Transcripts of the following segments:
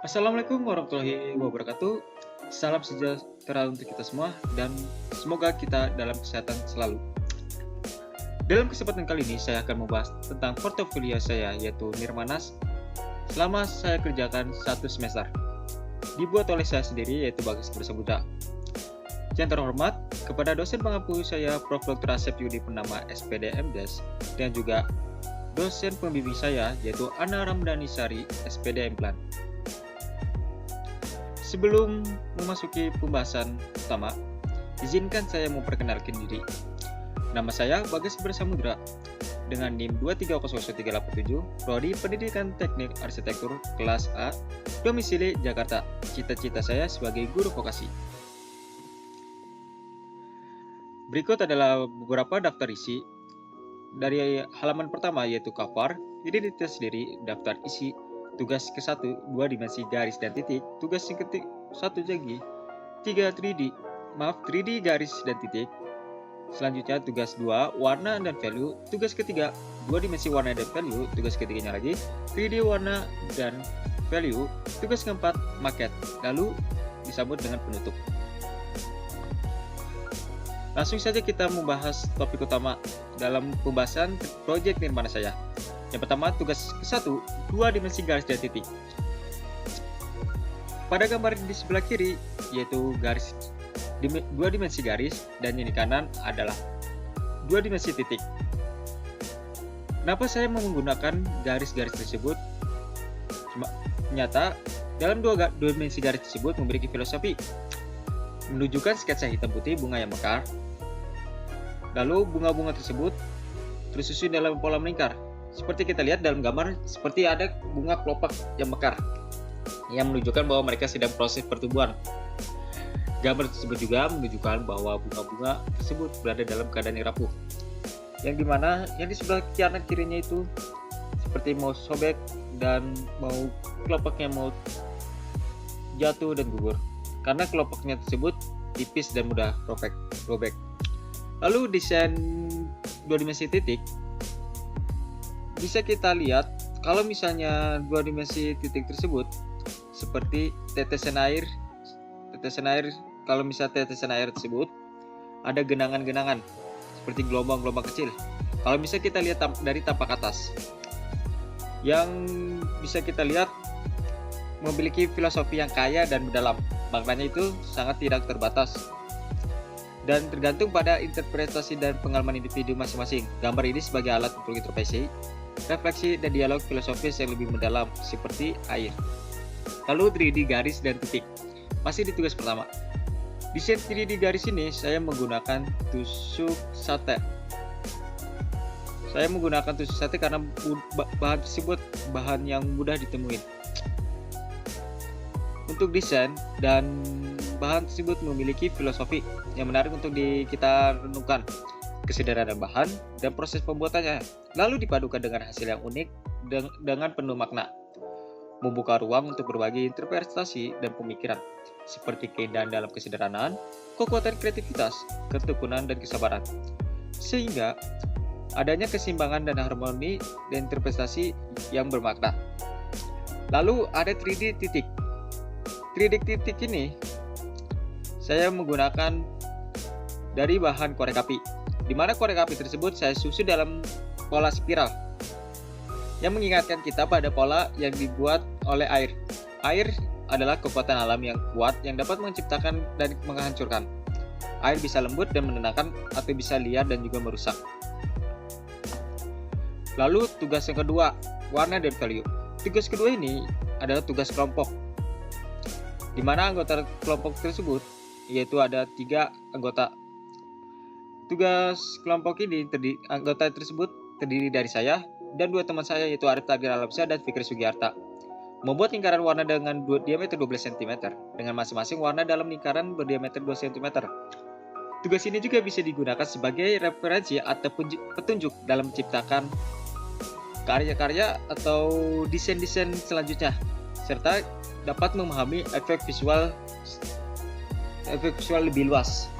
Assalamualaikum warahmatullahi wabarakatuh. Salam sejahtera untuk kita semua dan semoga kita dalam kesehatan selalu. Dalam kesempatan kali ini saya akan membahas tentang portofolio saya yaitu Nirmanas selama saya kerjakan 1 semester. Dibuat oleh saya sendiri yaitu Bagas Bersamudra. Yang terhormat kepada dosen pengampu saya Prof. Dr. Asep Yudi Purnama SPD MDes dan juga dosen pembimbing saya yaitu Ana Ramdhani Sari SPD Implan. Sebelum memasuki pembahasan utama, izinkan saya memperkenalkan diri. Nama saya Bagas Bersamudra dengan NIM 2300387, Prodi Pendidikan Teknik Arsitektur kelas A, domisili Jakarta. Cita-cita saya sebagai guru vokasi. Berikut adalah beberapa daftar isi. Dari halaman pertama yaitu cover, identitas diri, daftar isi, tugas ke-1, 2 dimensi garis dan titik, tugas yang ke-1 lagi, 3D garis dan titik. Selanjutnya tugas 2, warna dan value, tugas ketiga, 2 dimensi warna dan value, tugas ketiganya lagi, 3D warna dan value, tugas keempat, maket, lalu disambut dengan penutup. Langsung saja kita membahas topik utama dalam pembahasan proyek Nirmana saya. Yang pertama, tugas ke-1, 2 dimensi garis dan titik. Pada gambar di sebelah kiri, yaitu garis 2 dimensi garis, dan yang di kanan adalah 2 dimensi titik. Kenapa saya menggunakan garis-garis tersebut? Ternyata, dalam 2 dimensi garis tersebut memiliki filosofi. Menunjukkan sketsa hitam putih bunga yang mekar. Lalu bunga-bunga tersebut tersusun dalam pola melingkar. Seperti kita lihat dalam gambar, seperti ada bunga kelopak yang mekar yang menunjukkan bahwa mereka sedang proses pertumbuhan. Gambar tersebut juga menunjukkan bahwa bunga-bunga tersebut berada dalam keadaan yang rapuh. Yang dimana yang di sebelah kanan kirinya itu seperti mau sobek dan mau kelopaknya mau jatuh dan gugur. Karena kelopaknya tersebut tipis dan mudah robek. Lalu desain 2 dimensi titik bisa kita lihat kalau misalnya 2 dimensi titik tersebut seperti tetesan air. Kalau misalnya tetesan air tersebut ada genangan-genangan seperti gelombang-gelombang kecil. Kalau misalnya kita lihat dari tampak atas, yang bisa kita lihat memiliki filosofi yang kaya dan mendalam. Maknanya itu sangat tidak terbatas dan tergantung pada interpretasi dan pengalaman individu masing-masing. Gambar ini sebagai alat untuk introspeksi, refleksi, dan dialog filosofis yang lebih mendalam seperti air. Lalu 3D garis dan titik. Masih di tugas pertama. Desain 3D garis ini saya menggunakan tusuk sate. Saya menggunakan tusuk sate karena bahan tersebut bahan yang mudah ditemuin. Untuk desain dan bahan tersebut memiliki filosofi yang menarik untuk kita renungkan. Kesederhanaan bahan dan proses pembuatannya, lalu dipadukan dengan hasil yang unik dengan penuh makna, membuka ruang untuk berbagi interpretasi dan pemikiran, seperti keindahan dalam kesederhanaan, kekuatan kreativitas, ketekunan, dan kesabaran, sehingga adanya keseimbangan dan harmoni dan interpretasi yang bermakna. Lalu ada 3D titik. 3D titik ini saya menggunakan dari bahan korek api, di mana korek api tersebut saya susun dalam pola spiral yang mengingatkan kita pada pola yang dibuat oleh air. Air adalah kekuatan alam yang kuat yang dapat menciptakan dan menghancurkan. Air bisa lembut dan menenangkan atau bisa liar dan juga merusak. Lalu tugas yang kedua, warna dan value. Tugas kedua ini adalah tugas kelompok, di mana anggota kelompok tersebut yaitu ada 3 anggota. Tugas kelompok ini anggota tersebut terdiri dari saya dan 2 teman saya yaitu Arif Tagir Alamsyah dan Fikri Sugiarta. Membuat lingkaran warna dengan diameter 12 cm dengan masing-masing warna dalam lingkaran berdiameter 2 cm. Tugas ini juga bisa digunakan sebagai referensi atau petunjuk dalam menciptakan karya-karya atau desain-desain selanjutnya, serta dapat memahami efek visual lebih luas.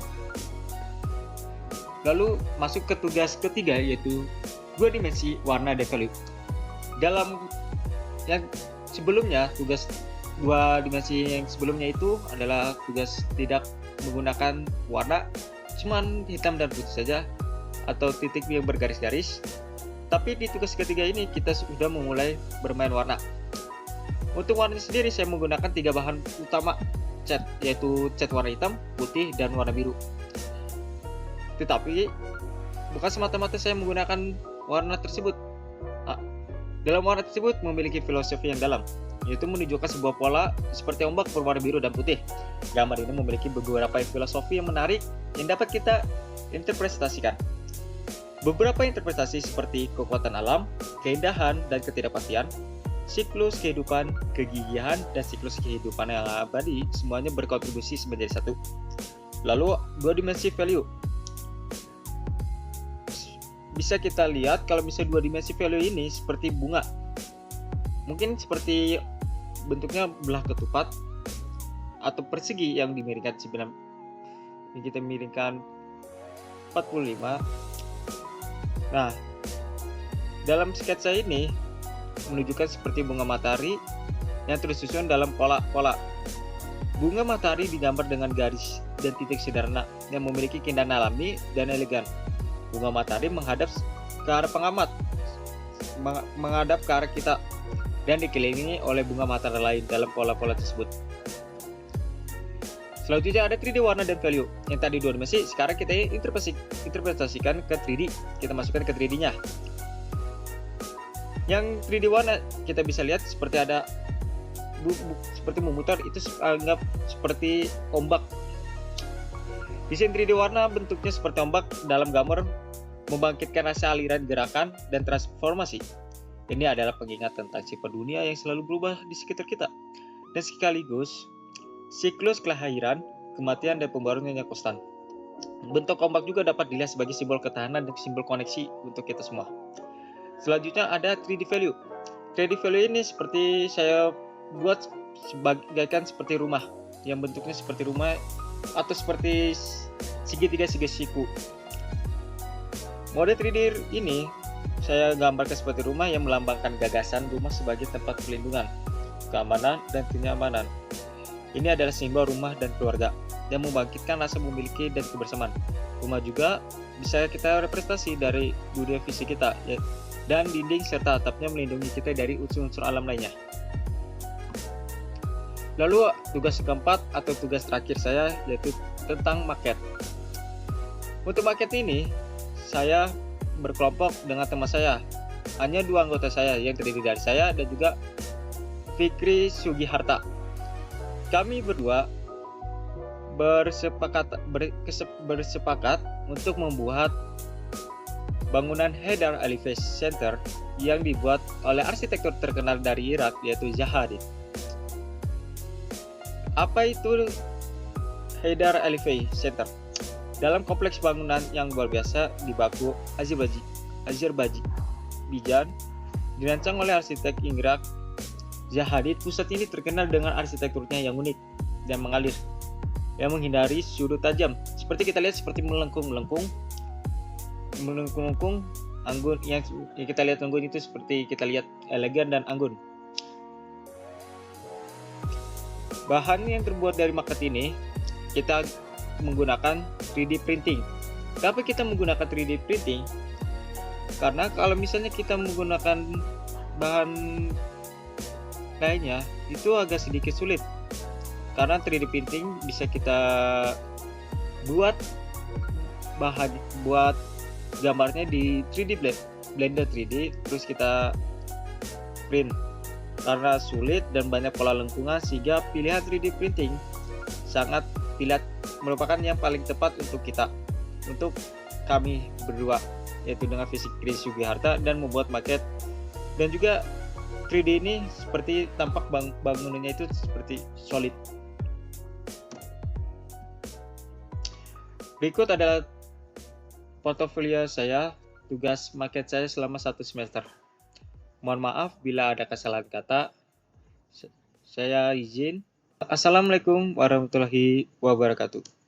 Lalu masuk ke tugas ketiga yaitu 2 dimensi warna dan value. Dalam yang sebelumnya tugas dua dimensi yang sebelumnya itu adalah tugas tidak menggunakan warna, cuman hitam dan putih saja atau titik yang bergaris-garis. Tapi di tugas ketiga ini kita sudah memulai bermain warna. Untuk warna sendiri saya menggunakan 3 bahan utama cat, yaitu cat warna hitam, putih, dan warna biru. Tetapi bukan semata-mata saya menggunakan warna tersebut. Dalam warna tersebut memiliki filosofi yang dalam, yaitu menunjukkan sebuah pola seperti ombak berwarna biru dan putih. Gambar ini memiliki beberapa filosofi yang menarik yang dapat kita interpretasikan. Beberapa interpretasi seperti kekuatan alam, keindahan, dan ketidakpastian, siklus kehidupan, kegigihan, dan siklus kehidupan yang abadi semuanya berkontribusi menjadi satu. Lalu, 2 dimensi value. Bisa kita lihat kalau misalnya 2 dimensi value ini seperti bunga. Mungkin seperti bentuknya belah ketupat atau persegi yang dimiringkan yang kita miringkan 45. Nah, dalam sketsa ini menunjukkan seperti bunga matahari yang tersusun dalam pola-pola. Bunga matahari digambar dengan garis dan titik sederhana yang memiliki keindahan alami dan elegan. Bunga matahari menghadap ke arah pengamat, menghadap ke arah kita, dan dikelilingi oleh bunga matahari lain dalam pola-pola tersebut. Selanjutnya ada 3D warna dan value. Yang tadi 2 dimensi, sekarang kita interpretasikan ke 3D. Kita masukkan ke 3D-nya. Yang 3D warna kita bisa lihat seperti ada seperti memutar, itu anggap seperti ombak. Desain 3D warna bentuknya seperti ombak dalam gambar membangkitkan rasa aliran gerakan dan transformasi. Ini adalah pengingat tentang sifat dunia yang selalu berubah di sekitar kita, dan sekaligus siklus kelahiran, kematian, dan pembaruan yang konstan. Bentuk ombak juga dapat dilihat sebagai simbol ketahanan dan simbol koneksi untuk kita semua. Selanjutnya ada 3D value. 3D value ini seperti saya buat sebagaikan seperti rumah, yang bentuknya seperti rumah atau seperti segitiga siku. Mode 3D ini saya gambarkan seperti rumah yang melambangkan gagasan rumah sebagai tempat perlindungan, keamanan, dan kenyamanan. Ini adalah simbol rumah dan keluarga yang membangkitkan rasa memiliki dan kebersamaan. Rumah juga bisa kita representasi dari dunia fisik kita, dan dinding serta atapnya melindungi kita dari unsur-unsur alam lainnya. Lalu tugas keempat atau tugas terakhir saya yaitu tentang maket. Untuk maket ini saya berkelompok dengan teman saya. Hanya 2 anggota saya yang terdiri dari saya dan juga Fikri Sugiharta. Kami berdua bersepakat untuk membuat bangunan Haidar Aliyev Center yang dibuat oleh arsitektur terkenal dari Irak yaitu Zaha Hadid. Apa itu Haidar Aliyev Center? Dalam kompleks bangunan yang luar biasa di Baku, Azerbaijan, dirancang oleh arsitek Irak Zaha Hadid. Pusat ini terkenal dengan arsitekturnya yang unik dan mengalir, yang menghindari sudut tajam. Seperti kita lihat seperti melengkung anggun yang kita lihat anggun itu seperti kita lihat elegan dan anggun. Bahan yang terbuat dari maket ini kita menggunakan 3D printing. Kenapa kita menggunakan 3D printing? Karena kalau misalnya kita menggunakan bahan lainnya itu agak sedikit sulit. Karena 3D printing bisa kita buat gambarnya di 3D Blender 3D, terus kita print. Karena sulit dan banyak pola lengkungan, sehingga pilihan 3D printing sangat merupakan yang paling tepat untuk kami berdua, yaitu dengan Fikri Sugiharta, dan membuat maket. Dan juga 3D ini seperti tampak bangunannya itu seperti solid. Berikut adalah portofolio saya, tugas maket saya selama 1 semester. Mohon maaf bila ada kesalahan kata. Saya izin. Assalamualaikum warahmatullahi wabarakatuh.